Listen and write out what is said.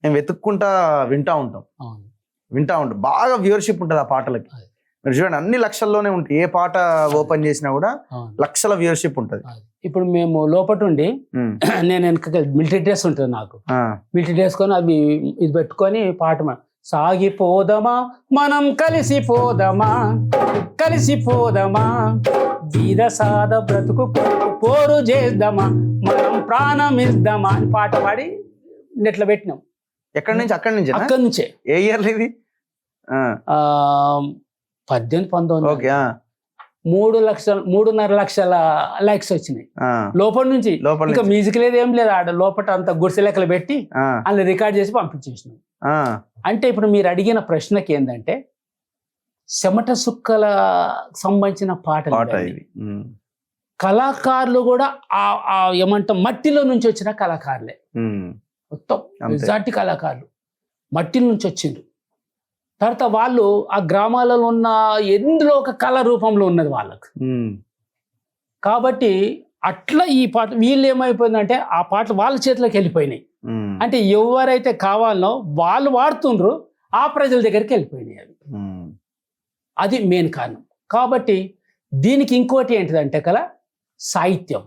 మేము వెతుక్కుంటా వింటా ఉంటాం. అవును. బాగా వ్యూవర్షిప్ ఉంటుంది ఆ పాటలకి. అది. మీరు చూడండి అన్ని లక్షల్లోనే ఉంటాయి. ఏ పాట ఓపెన్ చేసినా కూడా అవును. లక్షల వ్యూవర్షిప్ ఉంటుంది. ఇప్పుడు మేము లోపటుండి నేను వెనక మిలిటరీ డ్రెస్ ఉంటుంది నాకు. మిలిటరీ డ్రెస్ కొని అవి ఇది పెట్టుకొని పాట సాగిపోదమా మనం కలిసిపోదమా కలిసిపోదమా వీర సాద బ్రతుకు పోరు చేద్దామా మనం ప్రాణం ఇద్దామా అని పాట పాడి నెట్లో పెట్టినాం. ఎక్కడి నుంచి? అక్కడి నుంచే. ఏ ఇయర్ ఇది? 18-19. ఓకే. 3.5 లక్షల లైక్స్ వచ్చినాయి లోపల నుంచి. ఇంకా మ్యూజిక్ లేదు, ఏం లేదు. ఆడ లోపల అంత గుడిసె లెక్కలు పెట్టి అలా రికార్డ్ చేసి పంపించేసినాం. అంటే ఇప్పుడు మీరు అడిగిన ప్రశ్నకి ఏంటంటే చెమట సుక్కల సంబంధించిన పాటలు. కళాకారులు కూడా ఏమంటాం మట్టిలో నుంచి వచ్చిన కళాకారులే. మొత్తం మెజార్టీ కళాకారులు మట్టి నుంచి వచ్చిండ్రు. తర్వాత వాళ్ళు ఆ గ్రామాలలో ఉన్న ఎందులో ఒక కళ రూపంలో ఉన్నది వాళ్ళకు. కాబట్టి అట్లా ఈ పాట వీళ్ళు ఏమైపోయిందంటే ఆ పాటలు వాళ్ళ చేతిలోకి వెళ్ళిపోయినాయి. అంటే ఎవరైతే కావాలనో వాళ్ళు వాడుతుండ్రు, ఆ ప్రజల దగ్గరికి వెళ్ళిపోయినాయి అవి. అది మెయిన్ కారణం. కాబట్టి దీనికి ఇంకోటి ఏంటిదంటే సాహిత్యం.